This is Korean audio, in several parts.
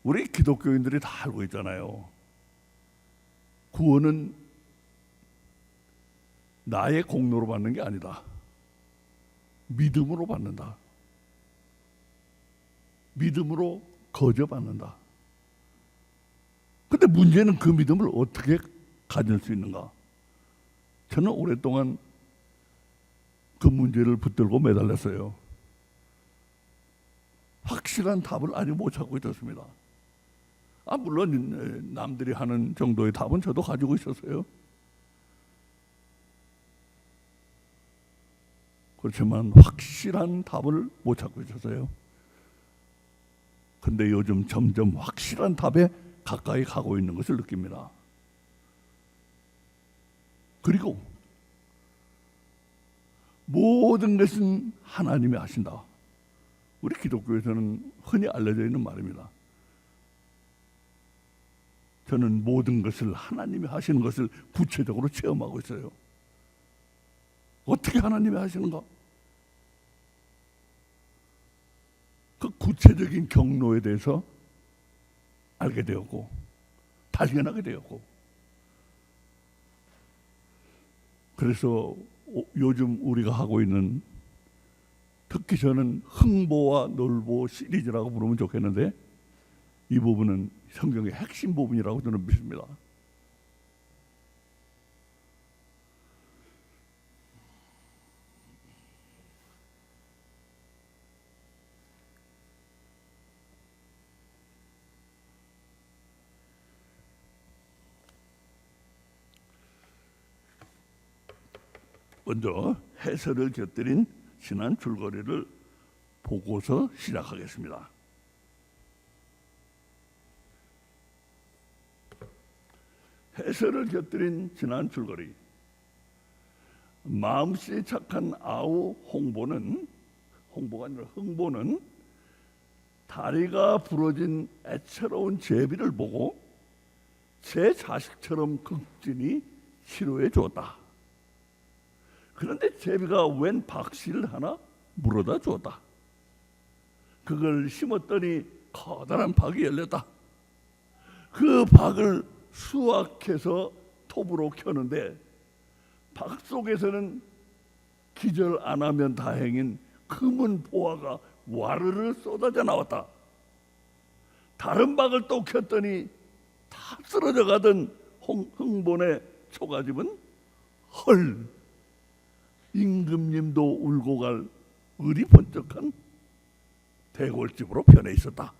우리 기독교인들이 다 알고 있잖아요. 구원은 나의 공로로 받는 게 아니다. 믿음으로 받는다. 믿음으로 거저 받는다. 근데 문제는 그 믿음을 어떻게 가질 수 있는가? 저는 오랫동안 그 문제를 붙들고 매달렸어요. 확실한 답을 아직 못 찾고 있었습니다. 물론 남들이 하는 정도의 답은 저도 가지고 있었어요. 그렇지만 확실한 답을 못 찾고 있었어요. 근데 요즘 점점 확실한 답에 가까이 가고 있는 것을 느낍니다. 그리고 모든 것은 하나님이 하신다. 우리 기독교에서는 흔히 알려져 있는 말입니다. 저는 모든 것을 하나님이 하시는 것을 구체적으로 체험하고 있어요. 어떻게 하나님이 하시는가? 그 구체적인 경로에 대해서 알게 되었고 발견하게 되었고, 그래서 요즘 우리가 하고 있는, 특히 저는 흥보와 놀보 시리즈라고 부르면 좋겠는데, 이 부분은 성경의 핵심 부분이라고 저는 믿습니다. 먼저 해설을 곁들인 지난 줄거리를 보고서 시작하겠습니다. 해설을 곁들인 지난 줄거리. 마음씨 착한 아우 홍보가 아니라 흥보는 다리가 부러진 애처로운 제비를 보고 제 자식처럼 극진히 치료해 주었다. 그런데 제비가 웬 박씨를 하나 물어다 주었다. 그걸 심었더니 커다란 박이 열렸다. 그 박을 수확해서 톱으로 켜는데 박 속에서는 기절 안 하면 다행인 검은 보화가 와르르 쏟아져 나왔다. 다른 박을 또 켰더니 다 쓰러져 가던 흥본의 초가집은 헐, 임금님도 울고 갈 의리 번쩍한 대골집으로 변해 있었다.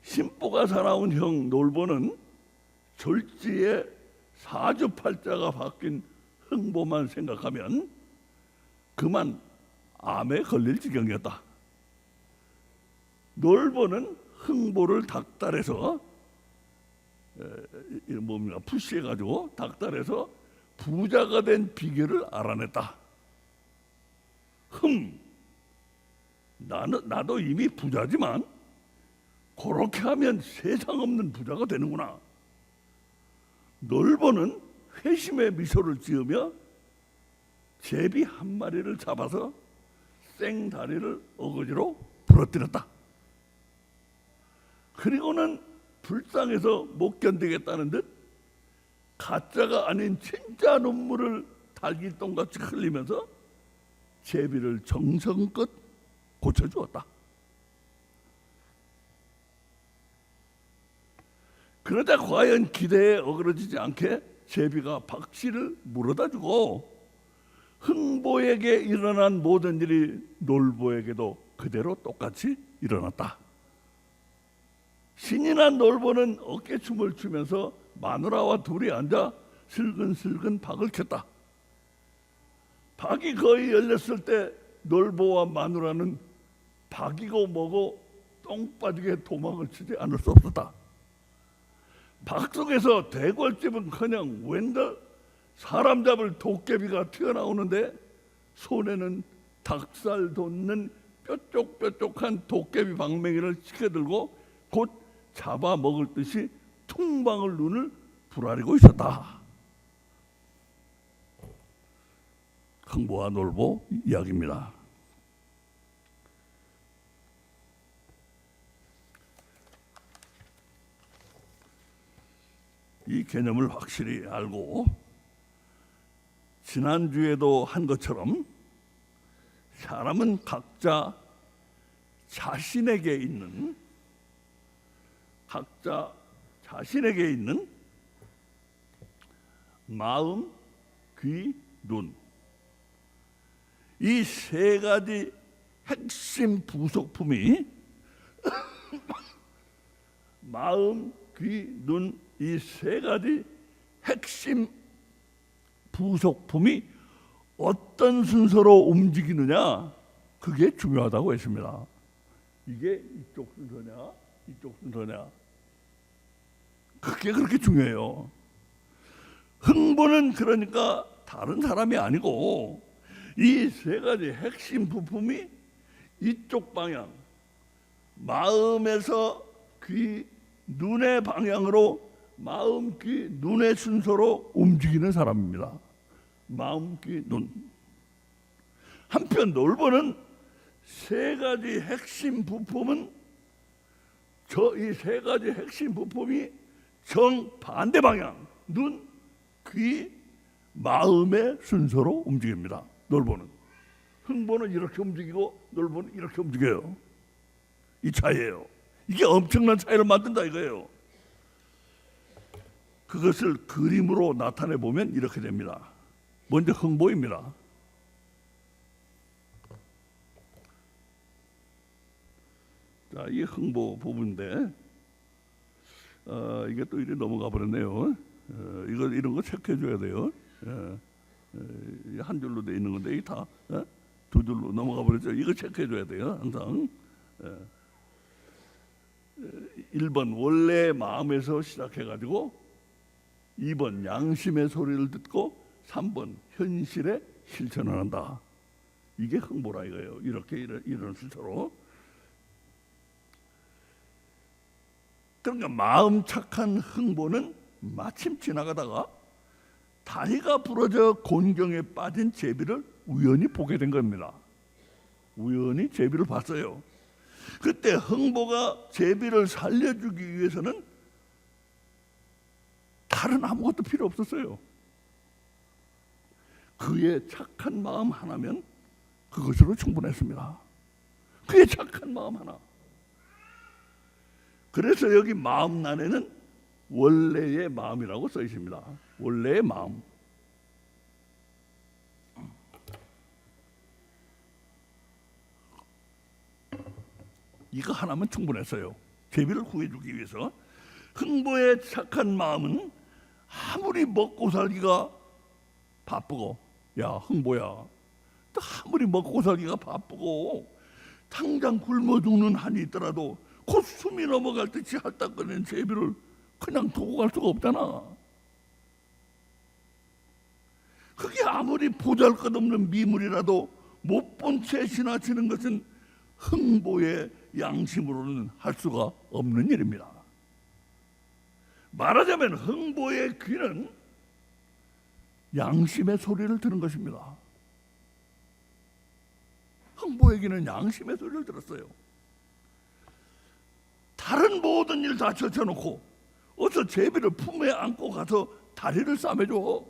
신보가 사나운 형 놀보는 졸지에 사주팔자가 바뀐 흥보만 생각하면 그만 암에 걸릴 지경이었다. 놀보는 흥보를 닥달해서 푸시해가지고 닥달해서 부자가 된 비결을 알아냈다. 나도 이미 부자지만 그렇게 하면 세상 없는 부자가 되는구나. 놀보는 회심의 미소를 지으며 제비 한 마리를 잡아서 생다리를 어거지로 부러뜨렸다. 그리고는 불쌍해서 못 견디겠다는 듯 가짜가 아닌 진짜 눈물을 달기똥같이 흘리면서 제비를 정성껏 고쳐주었다. 그러자 과연 기대에 어그러지지 않게 제비가 박씨를 물어다주고 흥보에게 일어난 모든 일이 놀보에게도 그대로 똑같이 일어났다. 신이 난 놀보는 어깨춤을 추면서 마누라와 둘이 앉아 슬근슬근 박을 켰다. 박이 거의 열렸을 때 놀보와 마누라는 박이고 뭐고 똥 빠지게 도망을 치지 않을 수 없었다. 박 속에서 대궐집은커녕 웬걸 사람 잡을 도깨비가 튀어나오는데 손에는 닭살 돋는 뾰족뾰족한 도깨비 방맹이를 치켜들고 곧 잡아먹을 듯이 퉁방울 눈을 부라리고 있었다. 흥보와 놀보 이야기입니다. 이 개념을 확실히 알고 지난주에도 한 것처럼 사람은 각자 자신에게 있는 마음, 귀, 눈, 이 세 가지 핵심 부속품이 마음, 귀, 눈, 이 세 가지 핵심 부속품이 어떤 순서로 움직이느냐, 그게 중요하다고 했습니다. 이게 이쪽 순서냐, 이쪽 순서냐, 그게 그렇게 중요해요. 흥보는 그러니까 다른 사람이 아니고 이 세 가지 핵심 부품이 이쪽 방향, 마음에서 귀, 눈의 방향으로 마음, 귀, 눈의 순서로 움직이는 사람입니다. 마음, 귀, 눈. 한편 놀보는 세 가지 핵심 부품은 이 세 가지 핵심 부품이 정반대 방향, 눈, 귀, 마음의 순서로 움직입니다. 놀보는. 흥보는 이렇게 움직이고 놀보는 이렇게 움직여요. 이 차이예요. 이게 엄청난 차이를 만든다 이거예요. 그것을 그림으로 나타내 보면 이렇게 됩니다. 먼저 흥보입니다. 자, 이 흥보 부분인데 이게 또 이리 넘어가 버렸네요. 이런 거 체크해 줘야 돼요. 한 줄로 돼 있는 건데 이게 다 두 줄로 넘어가 버렸죠. 이거 체크해 줘야 돼요. 항상. 1번 원래 마음에서 시작해 가지고 2번 양심의 소리를 듣고 3번 현실에 실천을 한다. 이게 흥보라 이거예요. 이렇게 이런 순서로. 그러니까 마음 착한 흥보는 마침 지나가다가 다리가 부러져 곤경에 빠진 제비를 우연히 보게 된 겁니다. 우연히 제비를 봤어요. 그때 흥보가 제비를 살려주기 위해서는 다른 아무것도 필요 없었어요. 그의 착한 마음 하나면 그것으로 충분했습니다. 그의 착한 마음 하나. 그래서 여기 마음란에는 원래의 마음이라고 써 있습니다. 원래의 마음. 이거 하나면 충분했어요. 제비를 구해주기 위해서. 흥보의 착한 마음은 아무리 먹고 살기가 바쁘고, 야 흥보야, 또 아무리 먹고 살기가 바쁘고 당장 굶어 죽는 한이 있더라도 곧 숨이 넘어갈 듯이 핥아꺼낸 제비를 그냥 두고 갈 수가 없잖아. 그게 아무리 보잘것없는 미물이라도 못 본 채 지나치는 것은 흥보의 양심으로는 할 수가 없는 일입니다. 말하자면 흥보의 귀는 양심의 소리를 들은 것입니다. 흥보의 귀는 양심의 소리를 들었어요. 다른 모든 일 다 젖혀놓고 어서 제비를 품에 안고 가서 다리를 싸매줘.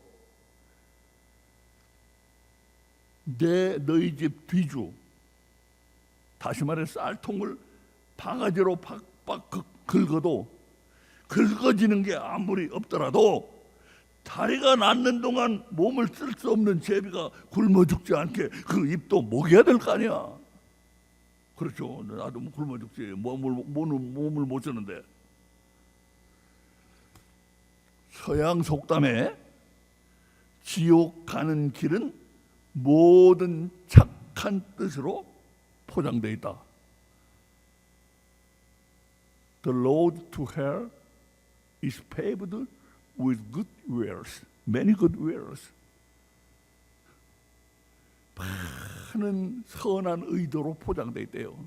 너희 집 뒤주, 다시 말해 쌀통을 바가지로 팍팍 긁어도 긁어지는 게 아무리 없더라도 다리가 낫는 동안 몸을 쓸 수 없는 제비가 굶어 죽지 않게 그 입도 먹여야 될 거 아니야. 그렇죠. 나도 굶어 죽지. 몸을 못 쓰는데. 서양 속담에 지옥 가는 길은 모든 착한 뜻으로 포장되어 있다. The road to hell is paved with good wares, many good wares. 많은 선한 의도로 포장되어 있대요.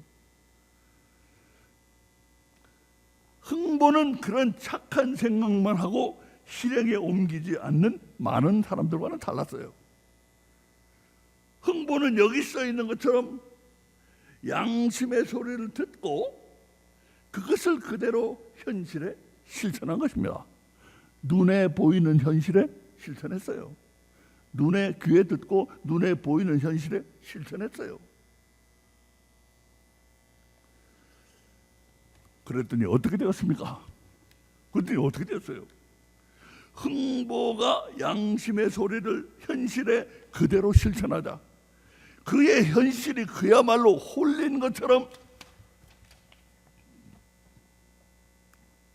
흥보는 그런 착한 생각만 하고 실행에 옮기지 않는 많은 사람들과는 달랐어요. 흥보는 여기 써 있는 것처럼 양심의 소리를 듣고 그것을 그대로 현실에 실천한 것입니다. 눈에 보이는 현실에 실천했어요. 눈에 귀에 듣고 눈에 보이는 현실에 실천했어요. 그랬더니 어떻게 되었습니까? 그랬더니 어떻게 되었어요? 흥보가 양심의 소리를 현실에 그대로 실천하자 그의 현실이 그야말로 홀린 것처럼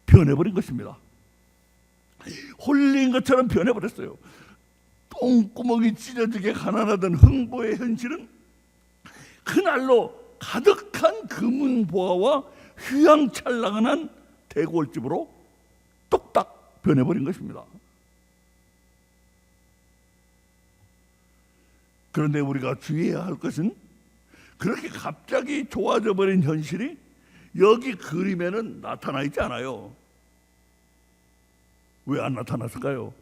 변해버린 것입니다. 홀린 것처럼 변해버렸어요. 똥구멍이 찢어지게 가난하던 흥보의 현실은 그날로 가득한 금은보화와 휘황찬란한 대골집으로 뚝딱 변해버린 것입니다. 그런데 우리가 주의해야 할 것은 그렇게 갑자기 좋아져 버린 현실이 여기 그림에는 나타나 있지 않아요. 왜 안 나타났을까요?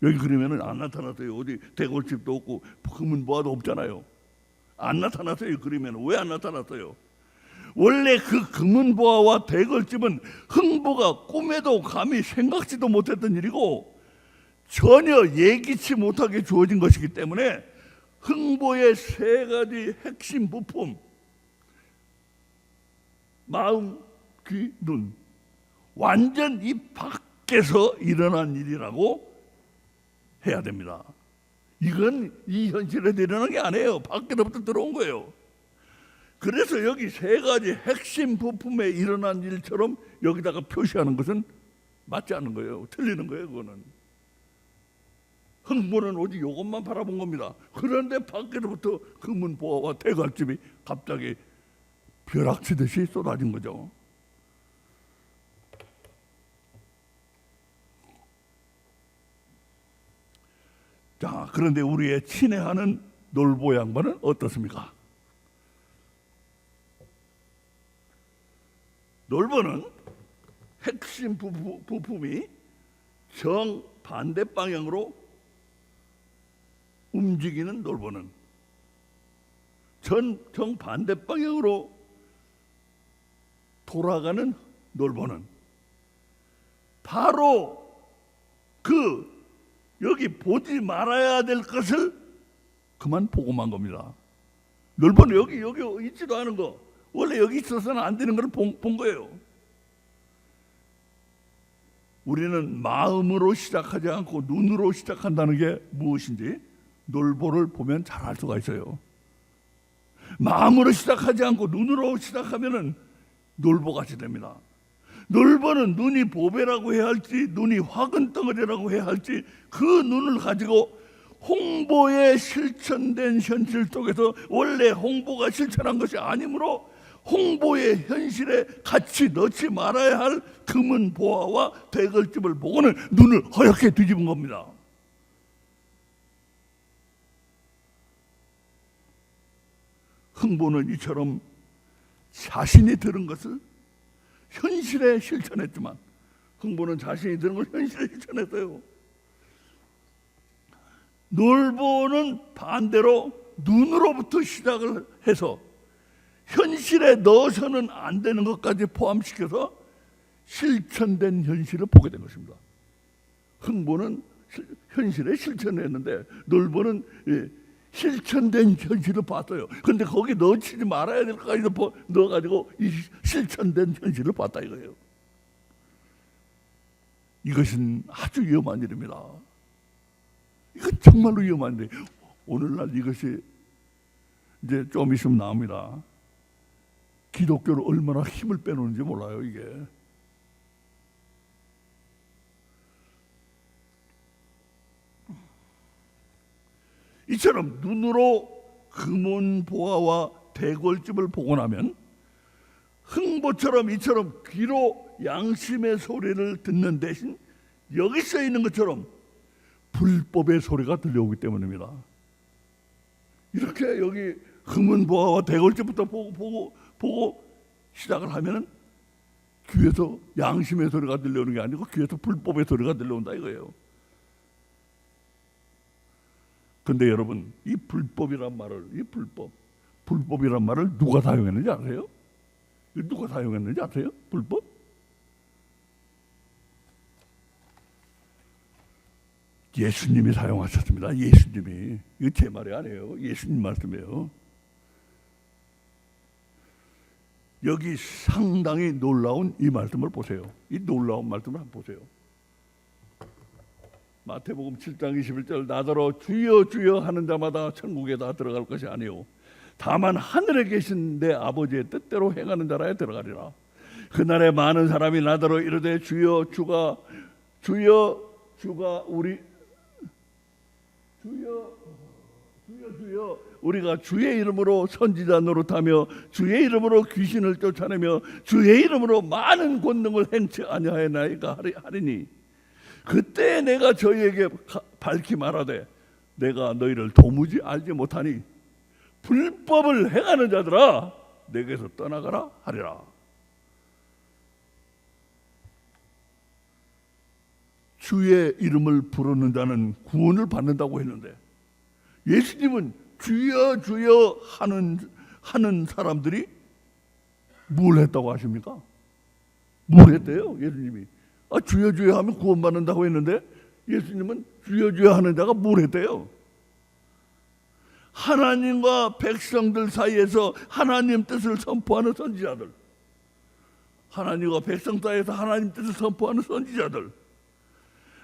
여기 그림에는 안 나타났어요. 어디 대골집도 없고 금은보화도 없잖아요. 안 나타났어요. 그림에는. 왜 안 나타났어요? 원래 그 금은보화와 대골집은 흥보가 꿈에도 감히 생각지도 못했던 일이고 전혀 예기치 못하게 주어진 것이기 때문에 흥보의 세 가지 핵심 부품, 마음, 귀, 눈, 완전 이 밖에서 일어난 일이라고 해야 됩니다. 이건 이 현실에 일어난 게 아니에요. 밖에로부터 들어온 거예요. 그래서 여기 세 가지 핵심 부품에 일어난 일처럼 여기다가 표시하는 것은 맞지 않는 거예요. 틀리는 거예요. 그거는 흥보는 오직 이것만 바라본 겁니다. 그런데 밖에로부터 금은보화와 대갈집이 갑자기 벼락치듯이 쏟아진 거죠. 자, 그런데 우리의 친애하는 놀보 양반은 어떻습니까? 놀보는 핵심 부품이 정반대 방향으로 움직이는 놀보는 정반대 방향으로 돌아가는 놀보는 바로 그 여기 보지 말아야 될 것을 그만 보고만 겁니다. 놀보는 여기 있지도 않은 거, 원래 여기 있어서는 안 되는 걸 본 거예요. 우리는 마음으로 시작하지 않고 눈으로 시작한다는 게 무엇인지 놀보를 보면 잘 알 수가 있어요. 마음으로 시작하지 않고 눈으로 시작하면은 놀보같이 됩니다. 놀보는 눈이 보배라고 해야 할지 눈이 화근덩어리라고 해야 할지 그 눈을 가지고 홍보에 실천된 현실 속에서 원래 홍보가 실천한 것이 아니므로 홍보의 현실에 같이 넣지 말아야 할 금은보화와 대걸집을 보고는 눈을 허옇게 뒤집은 겁니다. 흥보는 이처럼 자신이 들은 것을 현실에 실천했지만 흥보는 자신이 들은 걸 현실에 실천했어요. 놀보는 반대로 눈으로부터 시작을 해서 현실에 넣어서는 안 되는 것까지 포함시켜서 실천된 현실을 보게 된 것입니다. 흥보는 현실에 실천했는데 놀보는 실천된 현실을 봤어요. 그런데 거기 넣치지 말아야 될 것까지 넣어가지고 이 실천된 현실을 봤다 이거예요. 이것은 아주 위험한 일입니다. 이거 정말로 위험한 일이에요. 오늘날 이것이 이제 좀 있으면 나옵니다. 기독교를 얼마나 힘을 빼놓는지 몰라요 이게. 이처럼 눈으로 금은보화와 대궐집을 보고 나면 흥보처럼 이처럼 귀로 양심의 소리를 듣는 대신 여기 써 있는 것처럼 불법의 소리가 들려오기 때문입니다. 이렇게 여기 금은보화와 대궐집부터 보고 시작을 하면은 귀에서 양심의 소리가 들려오는 게 아니고 귀에서 불법의 소리가 들려온다 이거예요. 근데 여러분, 이 불법이란 말을, 불법이란 말을 누가 사용했는지 아세요? 누가 사용했는지 아세요? 불법? 예수님이 사용하셨습니다. 예수님이. 이거 제 말이 아니에요. 예수님 말씀이에요. 여기 상당히 놀라운 이 말씀을 보세요. 이 놀라운 말씀을 한번 보세요. 마태복음 7장 21절 나더러 주여 주여 하는 자마다 천국에 다 들어갈 것이 아니요 다만 하늘에 계신 내 아버지의 뜻대로 행하는 자라에 들어가리라. 그날에 많은 사람이 나더러 이르되 주여 주가 우리 주여 우리가 주의 이름으로 선지자 노릇하며 주의 이름으로 귀신을 쫓아내며 주의 이름으로 많은 권능을 행치 아니하였나이까 하리니 그때 내가 저희에게 밝히 말하되 내가 너희를 도무지 알지 못하니 불법을 행하는 자들아 내게서 떠나가라 하리라. 주의 이름을 부르는 자는 구원을 받는다고 했는데 예수님은 주여 주여 하는 사람들이 뭘 했다고 하십니까? 뭘 했대요? 예수님이 주여 주여 하면 구원받는다고 했는데 예수님은 주여 주여 하는 자가 뭘 했대요? 하나님과 백성들 사이에서 하나님 뜻을 선포하는 선지자들, 하나님과 백성 사이에서 하나님 뜻을 선포하는 선지자들,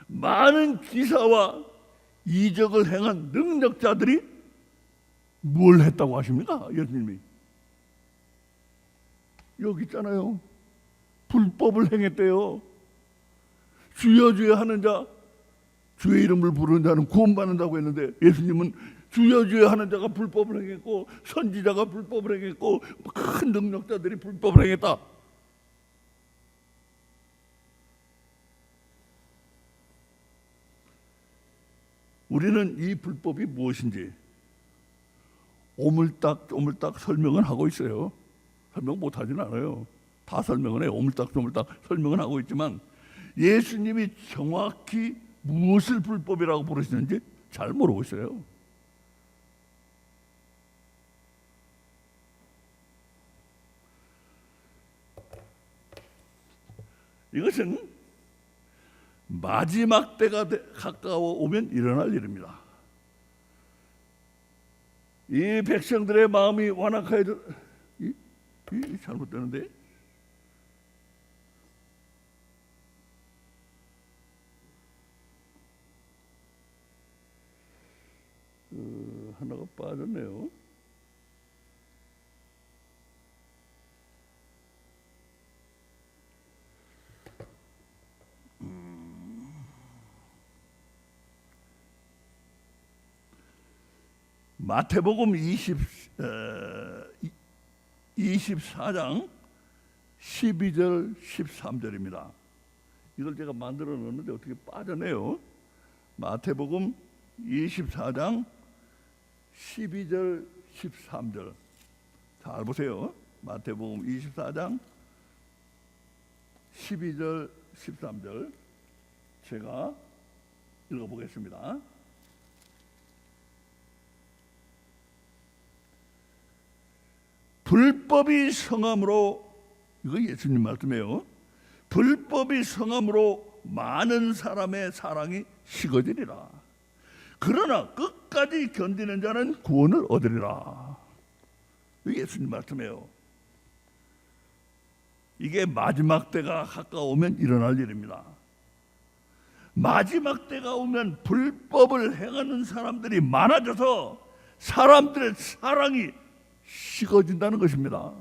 많은 기사와 이적을 행한 능력자들이 뭘 했다고 하십니까? 예수님이 여기 있잖아요. 불법을 행했대요. 주여 주여 하는 자, 주의 이름을 부르는 자는 구원받는다고 했는데 예수님은 주여 주여 하는 자가 불법을 행했고 선지자가 불법을 행했고 큰 능력자들이 불법을 행했다. 우리는 이 불법이 무엇인지 오물딱 설명은 하고 있어요. 설명 못하진 않아요. 다 설명은 해요. 오물딱 설명은 하고 있지만 예수님이 정확히 무엇을 불법이라고 부르시는지 잘 모르고 있어요. 이것은 마지막 때가 가까워 오면 일어날 일입니다. 이 백성들의 마음이 완악하여져 잘못되는데 하나가 빠졌네요. 마태복음 24장 12절 13절입니다. 이걸 제가 만들어 놓았는데 어떻게 빠져네요. 마태복음 24장 12절 13절 잘 보세요. 마태복음 24장 12절 13절 제가 읽어보겠습니다. 불법이 성함으로, 이거 예수님 말씀이에요. 불법이 성함으로 많은 사람의 사랑이 식어지리라. 그러나 끝까지 견디는 자는 구원을 얻으리라. 이게 예수님 말씀이에요. 이게 마지막 때가 가까우면 일어날 일입니다. 마지막 때가 오면 불법을 행하는 사람들이 많아져서 사람들의 사랑이 식어진다는 것입니다.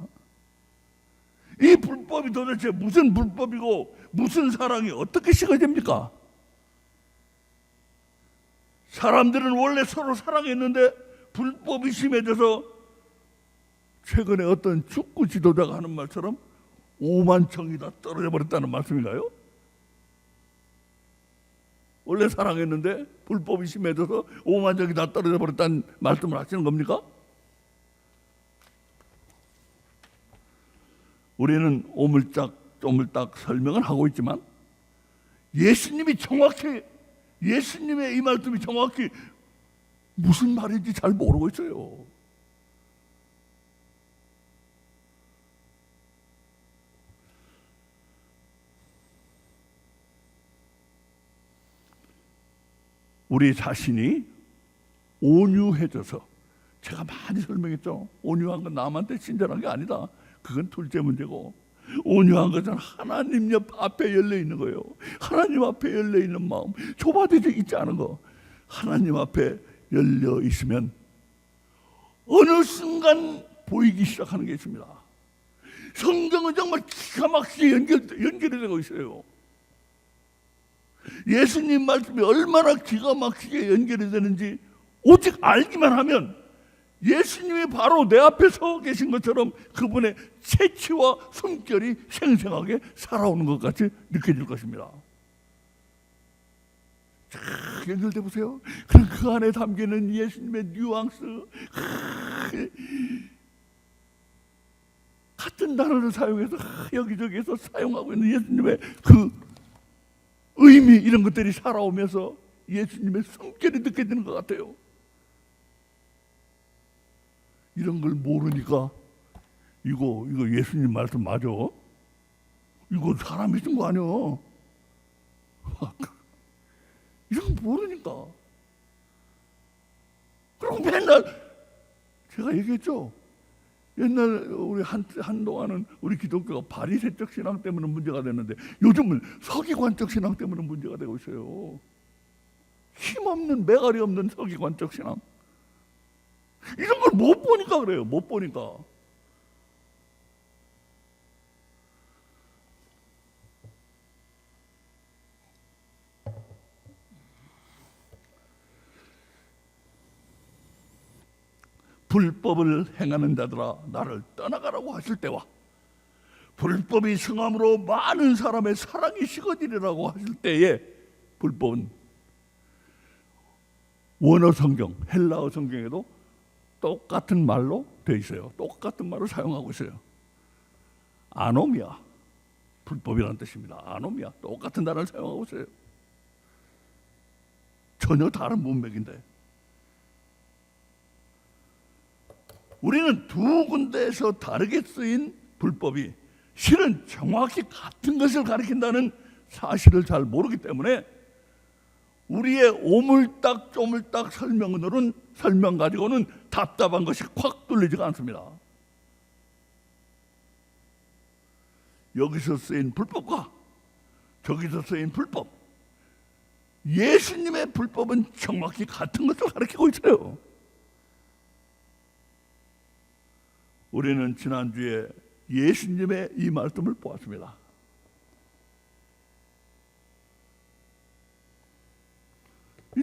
이 불법이 도대체 무슨 불법이고 무슨 사랑이 어떻게 식어집니까? 사람들은 원래 서로 사랑했는데 불법이 심해져서 최근에 어떤 축구 지도자가 하는 말처럼 5만 청이 다 떨어져 버렸다는 말씀인가요? 원래 사랑했는데 불법이 심해져서 5만 청이 다 떨어져 버렸다는 말씀을 하시는 겁니까? 우리는 오물딱 설명을 하고 있지만 예수님이 정확히, 예수님의 이 말씀이 정확히 무슨 말인지 잘 모르고 있어요. 우리 자신이 온유해져서, 제가 많이 설명했죠. 온유한 건 남한테 친절한 게 아니다. 그건 둘째 문제고, 온유한 것은 하나님 옆 앞에 열려 있는 거예요. 하나님 앞에 열려 있는 마음, 좁아져 있지 않은 거. 하나님 앞에 열려 있으면 어느 순간 보이기 시작하는 게 있습니다. 성경은 정말 기가 막히게 연결이 되고 있어요. 예수님 말씀이 얼마나 기가 막히게 연결이 되는지 오직 알기만 하면 예수님이 바로 내 앞에 서 계신 것처럼 그분의 체취와 숨결이 생생하게 살아오는 것 같이 느껴질 것입니다. 쫙 연결돼 보세요. 그럼 그 안에 담기는 예수님의 뉘앙스, 같은 단어를 사용해서 여기저기에서 사용하고 있는 예수님의 그 의미, 이런 것들이 살아오면서 예수님의 숨결이 느껴지는 것 같아요. 이런 걸 모르니까 이거 예수님 말씀 맞아? 이거 사람이 쓴 거 아니야? 이런 거 모르니까. 그리고 맨날 제가 얘기했죠. 옛날 우리 한동안은 우리 기독교가 바리새적 신앙 때문에 문제가 됐는데 요즘은 서기관적 신앙 때문에 문제가 되고 있어요. 힘없는, 매가리 없는 서기관적 신앙. 이런 걸 못 보니까 그래요. 못 보니까. 불법을 행하는 자들아 나를 떠나가라고 하실 때와 불법이 성함으로 많은 사람의 사랑이 식어지리라고 하실 때에, 불법은 원어 성경, 헬라어 성경에도 똑같은 말로 되어 있어요. 똑같은 말을 사용하고 있어요. 아노미아, 불법이라는 뜻입니다. 아노미아, 똑같은 단어를 사용하고 있어요. 전혀 다른 문맥인데 우리는 두 군데에서 다르게 쓰인 불법이 실은 정확히 같은 것을 가리킨다는 사실을 잘 모르기 때문에 우리의 오물딱 쪼물딱 설명 가지고는 답답한 것이 콱 뚫리지가 않습니다. 여기서 쓰인 불법과 저기서 쓰인 불법, 예수님의 불법은 정확히 같은 것을 가리키고 있어요. 우리는 지난주에 예수님의 이 말씀을 보았습니다.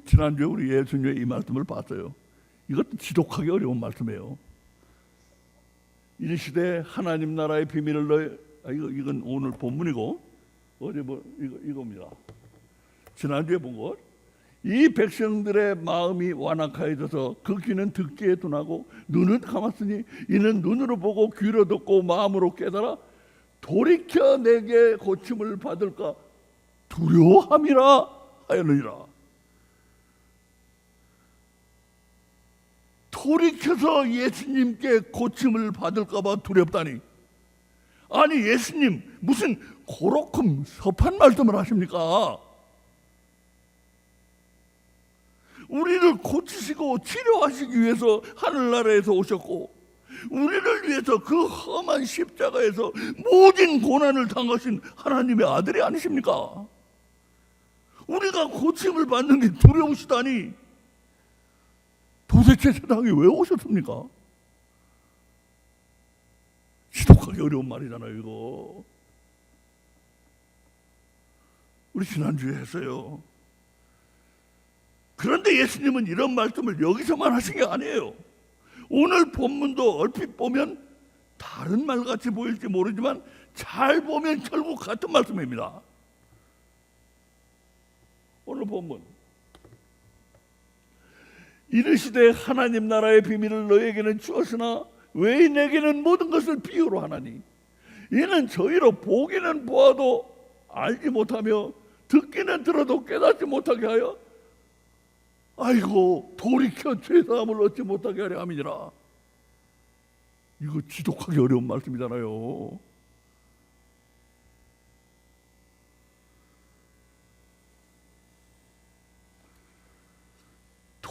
지난주에 우리 예수님의 이 말씀을 봤어요. 이것도 지독하게 어려운 말씀이에요. 이 시대에 하나님 나라의 비밀을 이건 오늘 본문이고 어제 이겁니다. 지난주에 본 것, 이 백성들의 마음이 완악하여져서 그 귀는 듣기에 둔하고 눈은 감았으니 이는 눈으로 보고 귀로 듣고 마음으로 깨달아 돌이켜 내게 고침을 받을까 두려워함이라 하였느니라. 돌이켜서 예수님께 고침을 받을까 봐 두렵다니. 아니 예수님 무슨 고로큼 섭한 말씀을 하십니까? 우리를 고치시고 치료하시기 위해서 하늘나라에서 오셨고 우리를 위해서 그 험한 십자가에서 모든 고난을 당하신 하나님의 아들이 아니십니까? 우리가 고침을 받는 게 두려우시다니 도대체 세상에 왜 오셨습니까? 지독하게 어려운 말이잖아요 이거. 우리 지난주에 했어요. 그런데 예수님은 이런 말씀을 여기서만 하신 게 아니에요. 오늘 본문도 얼핏 보면 다른 말같이 보일지 모르지만 잘 보면 결국 같은 말씀입니다. 오늘 본문, 이르시되 하나님 나라의 비밀을 너에게는 주었으나 왜 내게는 모든 것을 비유로 하나니 이는 저희로 보기는 보아도 알지 못하며 듣기는 들어도 깨닫지 못하게 하여 아이고 돌이켜 죄사함을 얻지 못하게 하려 함이니라. 이거 지독하게 어려운 말씀이잖아요.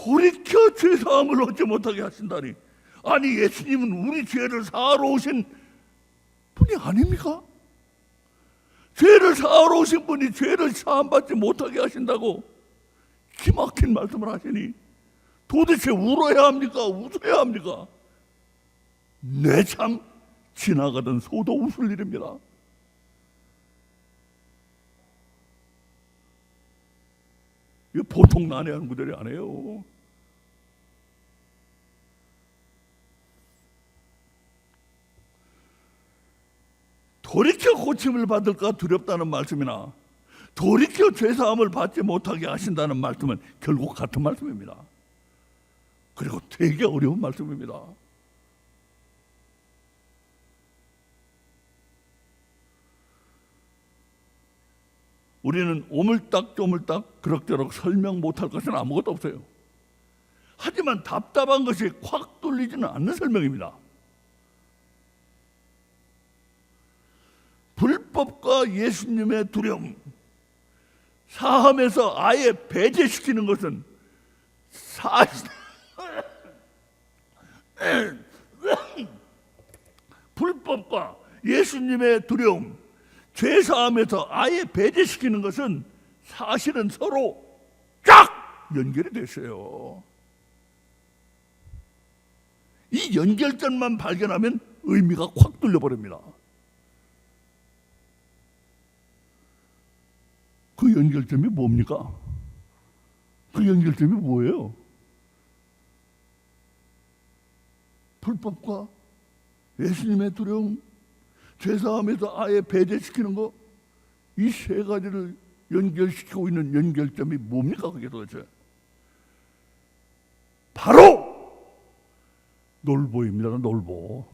돌이켜 죄사함을 얻지 못하게 하신다니. 아니, 예수님은 우리 죄를 사하러 오신 분이 아닙니까? 죄를 사하러 오신 분이 죄를 사함받지 못하게 하신다고 기막힌 말씀을 하시니 도대체 울어야 합니까? 웃어야 합니까? 네, 참 지나가던 소도 웃을 일입니다. 이거 보통 난해한 구절이 아니에요. 돌이켜 고침을 받을까 두렵다는 말씀이나 돌이켜 죄사함을 받지 못하게 하신다는 말씀은 결국 같은 말씀입니다. 그리고 되게 어려운 말씀입니다. 우리는 오물딱조물딱 그럭저럭 설명 못할 것은 아무것도 없어요. 하지만 답답한 것이 확 뚫리지는 않는 설명입니다. 불법과 예수님의 두려움, 사함에서 아예 배제시키는 것은 사실 불법과 예수님의 두려움, 죄사함에서 아예 배제시키는 것은 사실은 서로 쫙 연결이 됐어요. 이 연결점만 발견하면 의미가 확 뚫려버립니다. 그 연결점이 뭡니까? 그 연결점이 뭐예요? 불법과 예수님의 두려움, 죄사함에서 아예 배제시키는 거, 이 세 가지를 연결시키고 있는 연결점이 뭡니까? 그게 도대체 바로 놀보입니다. 놀보.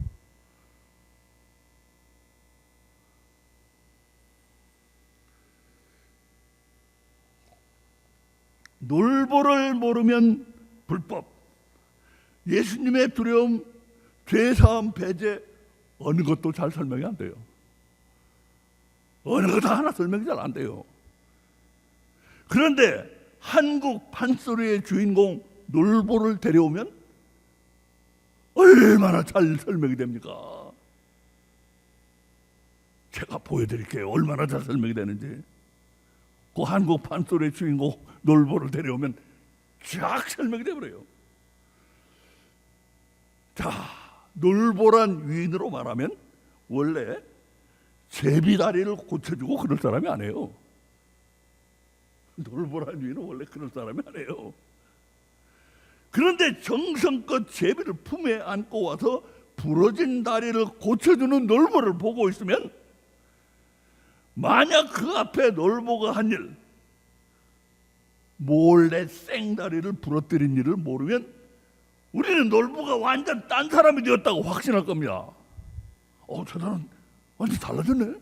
놀보를 모르면 불법, 예수님의 두려움, 죄사함, 배제, 어느 것도 잘 설명이 안 돼요. 어느 것도 하나 설명이 잘 안 돼요. 그런데 한국 판소리의 주인공 놀보를 데려오면 얼마나 잘 설명이 됩니까? 제가 보여드릴게요. 얼마나 잘 설명이 되는지. 그 한국 판소리의 주인공 놀보를 데려오면 쫙 설명이 되어버려요. 자, 놀보란 위인으로 말하면 원래 제비다리를 고쳐주고 그럴 사람이 아니에요. 놀보란 위인은 원래 그럴 사람이 아니에요. 그런데 정성껏 제비를 품에 안고 와서 부러진 다리를 고쳐주는 놀보를 보고 있으면, 만약 그 앞에 놀보가 한 일, 몰래 생다리를 부러뜨린 일을 모르면 우리는 놀보가 완전 딴 사람이 되었다고 확신할 겁니다. 저 사람 완전 달라졌네.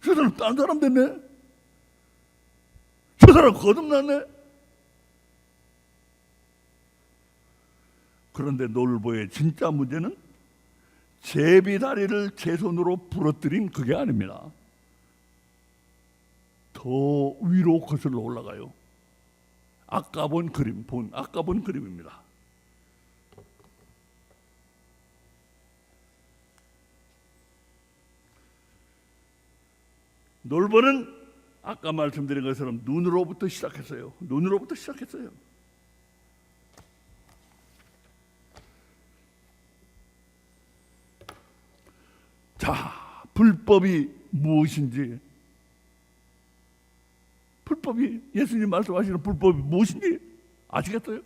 저 사람 딴 사람 됐네. 저 사람 거듭났네. 그런데 놀보의 진짜 문제는 제비다리를 제 손으로 부러뜨린 그게 아닙니다. 더 위로 거슬러 올라가요. 아까 본 그림입니다. 놀보는 아까 말씀드린 것처럼 눈으로부터 시작했어요. 자, 불법이 무엇인지, 예수님 말씀하시는 불법이 무엇인지 아시겠어요?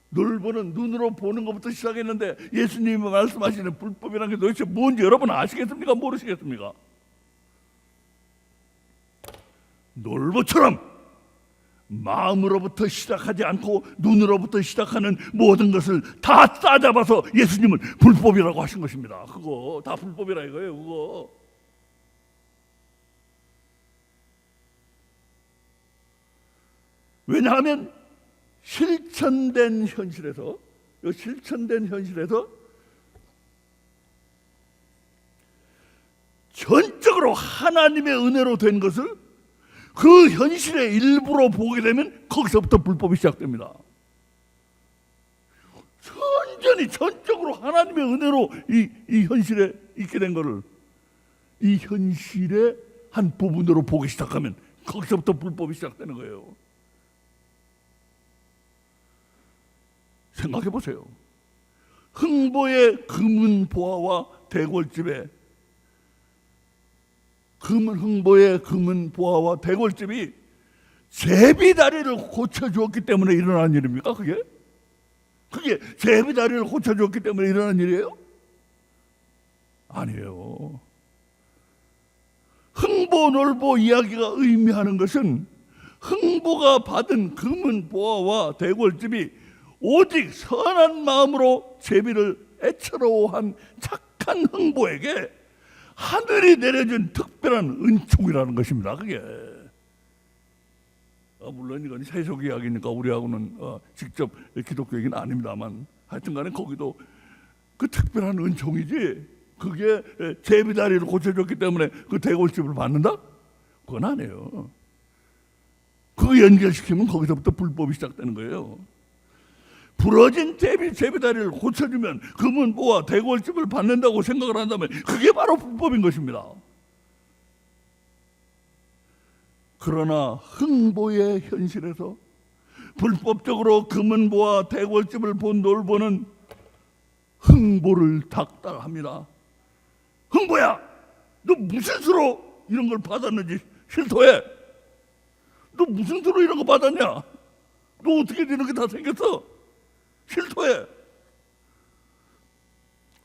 놀보는 눈으로 보는 것부터 시작했는데 예수님이 말씀하시는 불법이라는 게 도대체 뭔지 여러분 아시겠습니까? 모르시겠습니까? 놀보처럼 마음으로부터 시작하지 않고 눈으로부터 시작하는 모든 것을 다 싸잡아서 예수님은 불법이라고 하신 것입니다. 그거 다 불법이라 이거예요. 그거. 왜냐하면 실천된 현실에서 전적으로 하나님의 은혜로 된 것을 그 현실의 일부로 보게 되면 거기서부터 불법이 시작됩니다. 완전히 전적으로 하나님의 은혜로 이 현실에 있게 된 거를 이 현실의 한 부분으로 보기 시작하면 거기서부터 불법이 시작되는 거예요. 생각해 보세요. 흥보의 금은 보화와 대궐집에 흥보의 금은 보화와 대궐집이 제비다리를 고쳐주었기 때문에 일어난 일입니까? 그게 제비다리를 고쳐주었기 때문에 일어난 일이에요? 아니에요. 흥보 놀보 이야기가 의미하는 것은 흥보가 받은 금은 보화와 대궐집이 오직 선한 마음으로 제비를 애처로워한 착한 흥보에게 하늘이 내려준 특별한 은총이라는 것입니다. 그게 물론 이건 세속 이야기니까 우리하고는 직접 기독교 얘기는 아닙니다만 하여튼간에 거기도 그 특별한 은총이지 그게 제비다리를 고쳐줬기 때문에 그 대궐집을 받는다? 그건 아니에요. 그거 연결시키면 거기서부터 불법이 시작되는 거예요. 부러진 제비다리를 고쳐주면 금은 보화 대궐집을 받는다고 생각을 한다면 그게 바로 불법인 것입니다. 그러나 흥보의 현실에서 불법적으로 금은 보화 대궐집을 본 놀보는 흥보를 닥달합니다. 흥보야, 너 무슨 수로 이런 걸 받았는지 실토해. 너 무슨 수로 이런 거 받았냐? 너 어떻게 이런 게 다 생겼어? 실토해.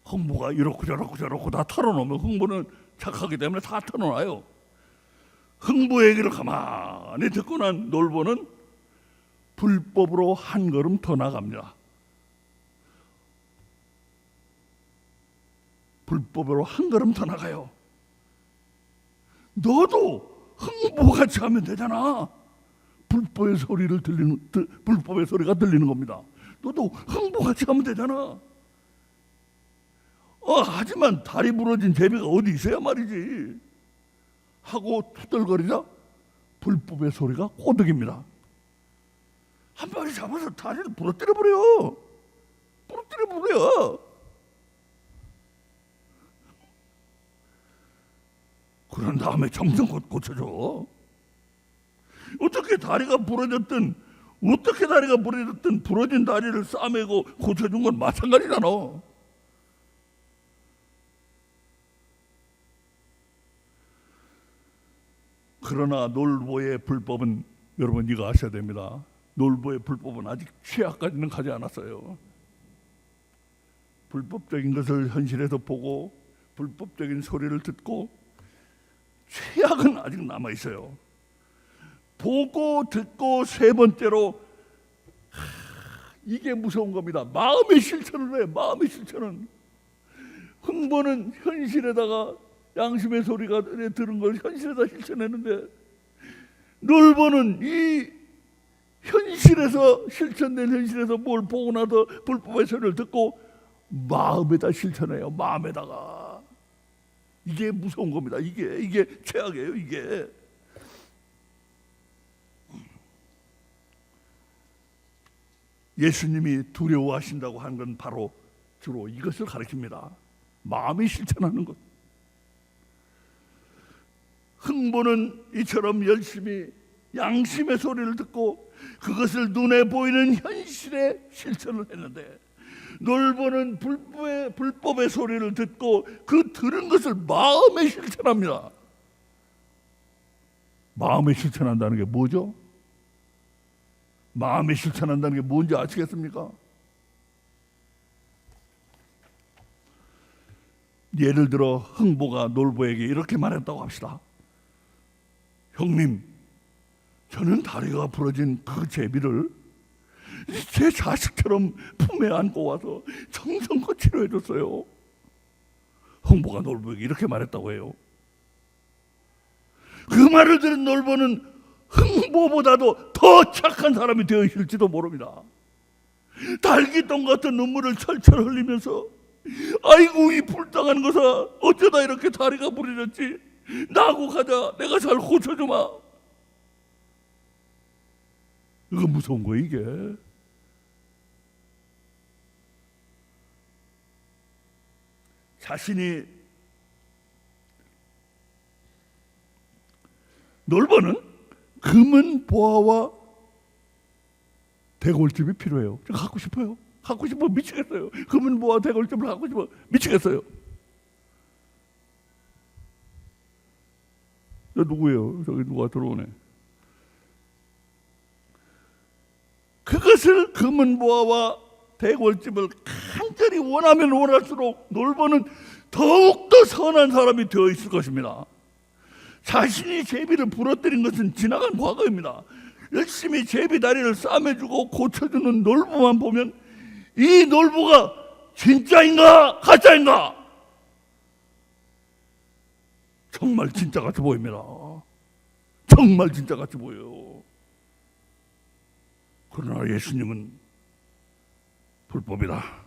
흥보가 이렇고 저렇고 다 털어놓으면 흥보는 착하기 때문에 다 털어놔요. 흥보 얘기를 가만히 듣고 난 놀보는 불법으로 한 걸음 더 나갑니다. 불법으로 한 걸음 더 나가요. 너도 흥보같이 하면 되잖아. 불법의 소리가 들리는 겁니다. 너도 흥보같이 하면 되잖아. 하지만 다리 부러진 제비가 어디 있어야 말이지 하고 투덜거리자 불법의 소리가 꼬득입니다. 한 마리 잡아서 다리를 부러뜨려버려. 그런 다음에 정성껏 고쳐줘. 어떻게 다리가 부러졌든 부러진 다리를 싸매고 고쳐준 건 마찬가지잖아. 그러나 놀보의 불법은 여러분 이거 아셔야 됩니다. 놀보의 불법은 아직 최악까지는 가지 않았어요. 불법적인 것을 현실에서 보고 불법적인 소리를 듣고 최악은 아직 남아 있어요. 보고 듣고 세 번째로 이게 무서운 겁니다. 마음의 실천을 해. 마음의 실천은 흥보는 현실에다가 양심의 소리가 들은 걸 현실에다 실천했는데 놀보는 이 실천된 현실에서 뭘 보고 나서 불법의 소리를 듣고 마음에다 실천해요. 마음에다가. 이게 무서운 겁니다. 이게 최악이에요. 이게. 예수님이 두려워하신다고 한 건 바로 주로 이것을 가리킵니다. 마음이 실천하는 것. 흥보는 이처럼 열심히 양심의 소리를 듣고 그것을 눈에 보이는 현실에 실천을 했는데 놀보는 불법의 소리를 듣고 그 들은 것을 마음에 실천합니다. 마음에 실천한다는 게 뭐죠? 마음에 실천한다는 게 뭔지 아시겠습니까? 예를 들어 흥보가 놀보에게 이렇게 말했다고 합시다. 형님, 저는 다리가 부러진 그 제비를 제 자식처럼 품에 안고 와서 정성껏 치료해줬어요. 흥보가 놀보에게 이렇게 말했다고 해요. 그 말을 들은 놀보는 흥보보다도 더 착한 사람이 되어 있을지도 모릅니다. 달기똥 같은 눈물을 철철 흘리면서 아이고 이 불쌍한 것아 어쩌다 이렇게 다리가 부러졌지. 나하고 가자. 내가 잘 고쳐주마. 이거 무서운 거예요, 이게. 자신이 놀보는 금은 보화와 대골집이 필요해요. 제가 갖고 싶어요. 갖고 싶어 미치겠어요. 금은 보화 대골집을 갖고 싶어 미치겠어요. 저 누구예요? 저기 누가 들어오네. 그것을 금은 보화와 대골집을 간절히 원하면 원할수록 놀보는 더욱더 선한 사람이 되어 있을 것입니다. 자신이 제비를 부러뜨린 것은 지나간 과거입니다. 열심히 제비 다리를 싸매주고 고쳐주는 놀보만 보면 이 놀보가 진짜인가 가짜인가 정말 진짜같이 보입니다. 정말 진짜같이 보여요. 그러나 예수님은 불법이다.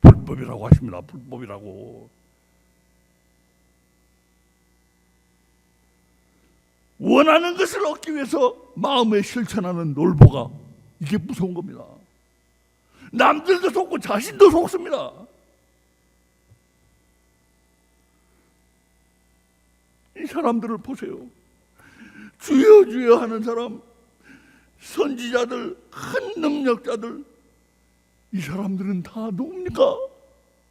불법이라고 하십니다. 불법이라고. 원하는 것을 얻기 위해서 마음에 실천하는 놀보가 이게 무서운 겁니다. 남들도 속고 자신도 속습니다. 이 사람들을 보세요. 주여 주여 하는 사람, 선지자들, 큰 능력자들, 이 사람들은 다 누굽니까?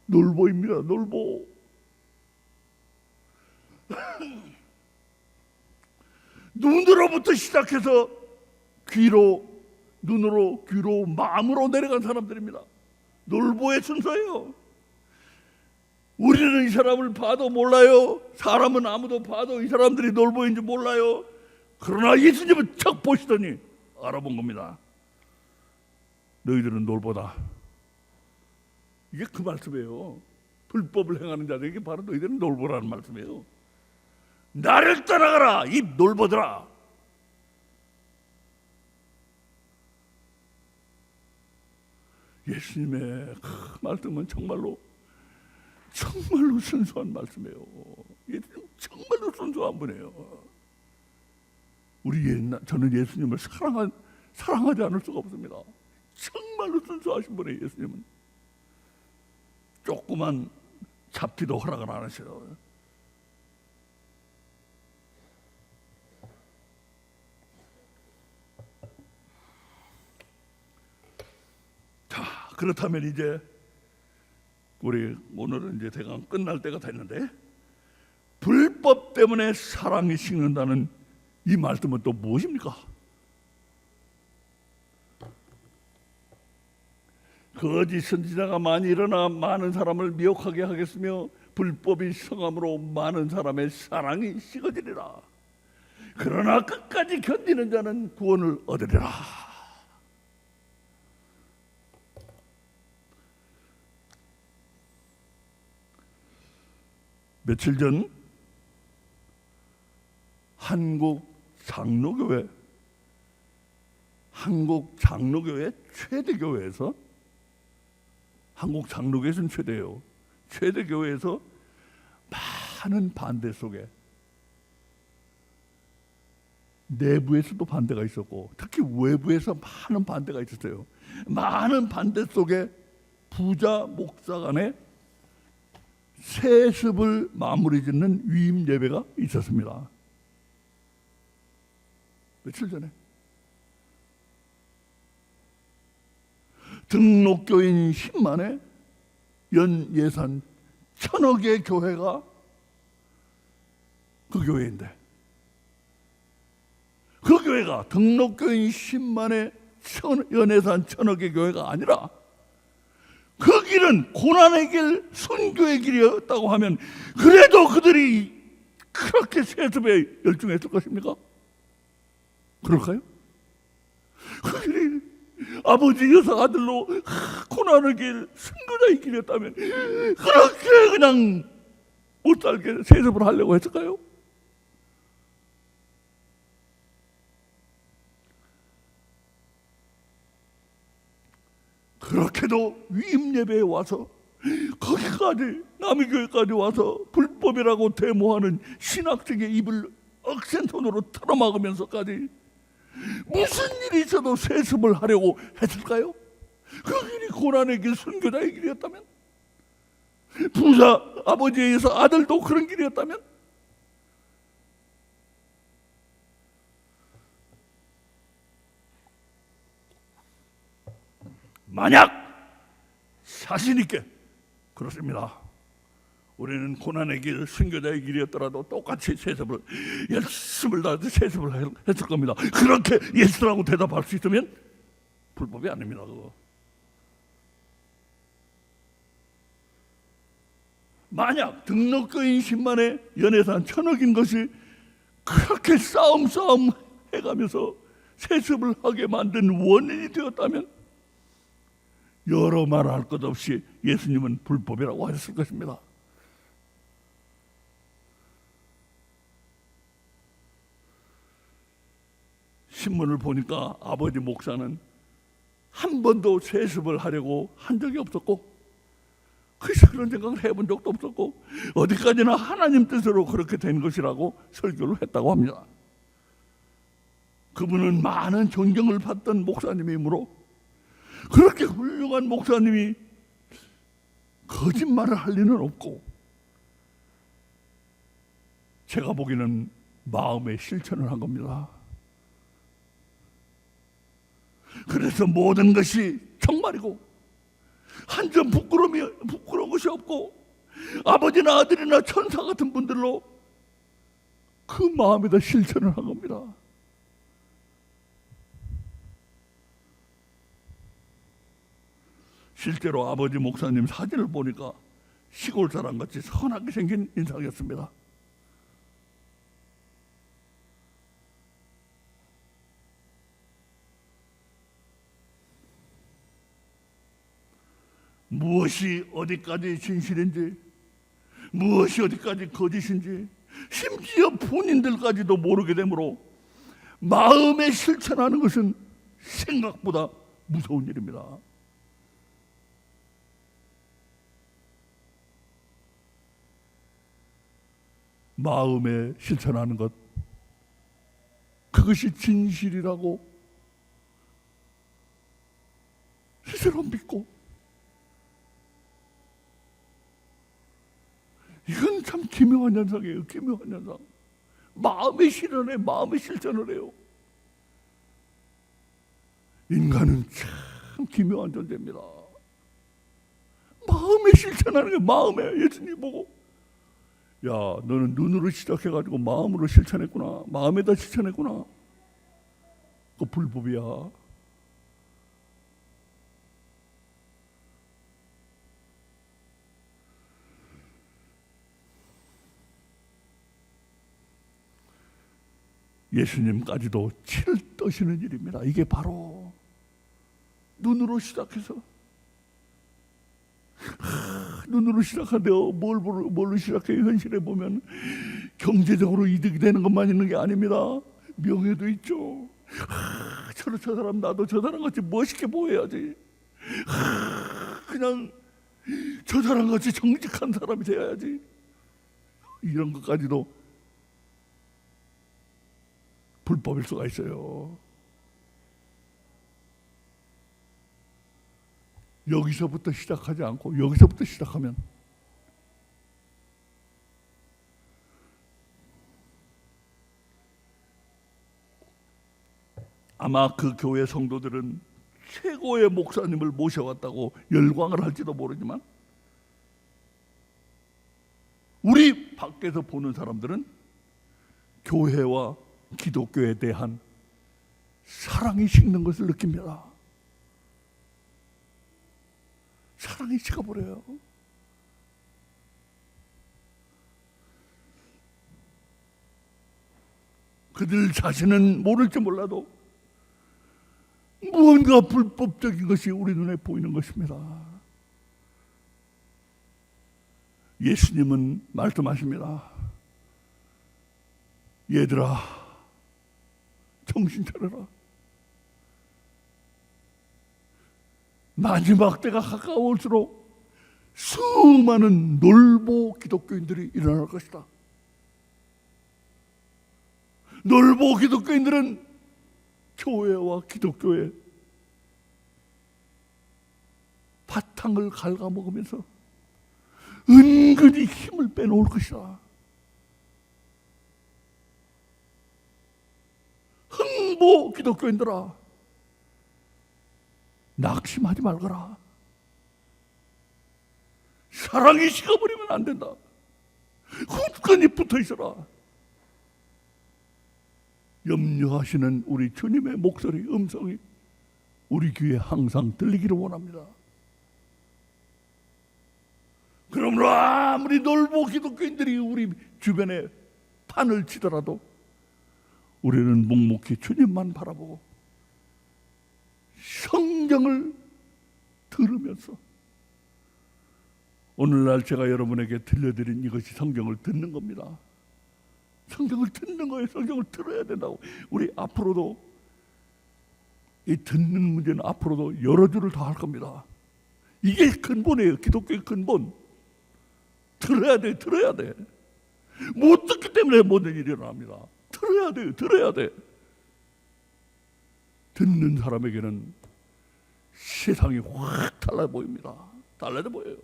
놀보입니다. 놀보. 눈으로부터 시작해서 귀로, 눈으로, 귀로, 마음으로 내려간 사람들입니다. 놀보의 순서예요. 우리는 이 사람을 봐도 몰라요. 사람은 아무도 봐도 이 사람들이 놀보인지 몰라요. 그러나 예수님은 척 보시더니 알아본 겁니다. 너희들은 놀보다. 이게 그 말씀이에요. 불법을 행하는 자들에게 바로 너희들은 놀보라는 말씀이에요. 나를 따라가라 이 놀보들아. 예수님의 그 말씀은 정말로 순수한 말씀이에요. 예수님 정말로 순수한 분이에요. 저는 예수님을 사랑하지 않을 수가 없습니다. 정말로 순수하신 분이에요. 예수님은 조그만 잡티도 허락을 안 하셔요. 자, 그렇다면 이제 우리 오늘은 이제 대강 끝날 때가 됐는데, 불법 때문에 사랑이 식는다는 이 말씀은 또 무엇입니까? 거짓 선지자가 많이 일어나 많은 사람을 미혹하게 하겠으며 불법이 성함으로 많은 사람의 사랑이 식어지리라. 그러나 끝까지 견디는 자는 구원을 얻으리라. 며칠 전 한국 장로교회 최대 교회에서, 한국 장로교회는 최대예요. 최대 교회에서 많은 반대 속에 내부에서도 반대가 있었고 특히 외부에서 많은 반대가 있었어요. 많은 반대 속에 부자 목사 간의 세습을 마무리 짓는 위임 예배가 있었습니다. 며칠 전에 등록교인 10만에 연 예산 1,000억의 교회가 그 교회인데, 그 교회가 등록교인 10만에 연예산 1,000억의 교회가 아니라 그 길은 고난의 길, 순교의 길이었다고 하면 그래도 그들이 그렇게 세습에 열중했을 것입니까? 그럴까요? 그 길이 아버지 여사 아들로 고난의 길, 순교자의 길이었다면 그렇게 그냥 못 살게 세습을 하려고 했을까요? 그렇게도 위임 예배에 와서 거기까지 남의 교회까지 와서 불법이라고 데모하는 신학생의 입을 억센 손으로 틀어막으면서까지 무슨 일이 있어도 세습을 하려고 했을까요? 그 길이 고난의 길, 순교자의 길이었다면, 부자 아버지에 의해서 아들도 그런 길이었다면, 만약 자신 있게 그렇습니다. 우리는 고난의 길, 순교자의 길이었더라도 똑같이 세습을, 열심을 다해서 세습을 했을 겁니다. 그렇게 예수라고 대답할 수 있으면 불법이 아닙니다. 그거. 만약 등록교인 10만에 연회산 1,000억인 것이 그렇게 싸움 해가면서 세습을 하게 만든 원인이 되었다면 여러 말할 것 없이 예수님은 불법이라고 하셨을 것입니다. 신문을 보니까 아버지 목사는 한 번도 세습을 하려고 한 적이 없었고, 그래서 그런 생각을 해본 적도 없었고, 어디까지나 하나님 뜻으로 그렇게 된 것이라고 설교를 했다고 합니다. 그분은 많은 존경을 받던 목사님이므로 그렇게 훌륭한 목사님이 거짓말을 할 리는 없고, 제가 보기에는 마음의 실천을 한 겁니다. 그래서 모든 것이 정말이고 한 점 부끄러운 것이 없고, 아버지나 아들이나 천사 같은 분들로 그 마음에다 실천을 한 겁니다. 실제로 아버지 목사님 사진을 보니까 시골 사람 같이 선하게 생긴 인상이었습니다. 무엇이 어디까지 진실인지, 무엇이 어디까지 거짓인지 심지어 본인들까지도 모르게 되므로 마음에 실천하는 것은 생각보다 무서운 일입니다. 마음에 실천하는 것, 그것이 진실이라고 스스로 믿고, 이건 참 기묘한 현상이에요. 기묘한 현상. 마음의 실현에 마음의 실천을 해요. 인간은 참 기묘한 존재입니다. 마음에 실천하는 게 마음에, 예수님 보고 야, 너는 눈으로 시작해가지고 마음으로 실천했구나, 마음에다 실천했구나, 그거 불법이야. 예수님까지도 치를 떠시는 일입니다. 이게 바로 눈으로 시작해서, 눈으로 시작하는데 뭘로 시작해요? 현실에 보면 경제적으로 이득이 되는 것만 있는 게 아닙니다. 명예도 있죠. 저 사람, 나도 저 사람 같이 멋있게 보여야지. 그냥 저 사람 같이 정직한 사람이 되어야지. 이런 것까지도 불법일 수가 있어요. 여기서부터 시작하지 않고 여기서부터 시작하면 아마 그 교회 성도들은 최고의 목사님을 모셔왔다고 열광을 할지도 모르지만, 우리 밖에서 보는 사람들은 교회와 기독교에 대한 사랑이 식는 것을 느낍니다. 사랑이 식어버려요. 그들 자신은 모를지 몰라도 무언가 불법적인 것이 우리 눈에 보이는 것입니다. 예수님은 말씀하십니다. 얘들아, 정신 차려라. 마지막 때가 가까울수록 수많은 놀보 기독교인들이 일어날 것이다. 놀보 기독교인들은 교회와 기독교의 바탕을 갉아먹으면서 은근히 힘을 빼놓을 것이다. 흥보 기독교인들아, 낙심하지 말거라. 사랑이 식어버리면 안 된다. 굳건히 붙어 있어라. 염려하시는 우리 주님의 목소리, 음성이 우리 귀에 항상 들리기를 원합니다. 그러므로 아무리 놀보 기독교인들이 우리 주변에 판을 치더라도 우리는 묵묵히 주님만 바라보고 성경을 들으면서, 오늘날 제가 여러분에게 들려드린 이것이 성경을 듣는 겁니다. 성경을 듣는 거예요. 성경을 들어야 된다고. 우리 앞으로도 이 듣는 문제는 앞으로도 여러 줄을 더 할 겁니다. 이게 근본이에요. 기독교의 근본. 들어야 돼. 들어야 돼. 못 듣기 때문에 모든 일이 일어납니다. 들어야 돼요. 들어야 돼. 듣는 사람에게는 세상이 확 달라 보입니다. 달라져 보여요.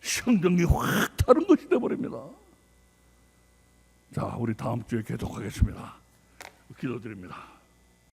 성경이 확 다른 것이 되어버립니다. 자, 우리 다음 주에 계속하겠습니다. 기도드립니다.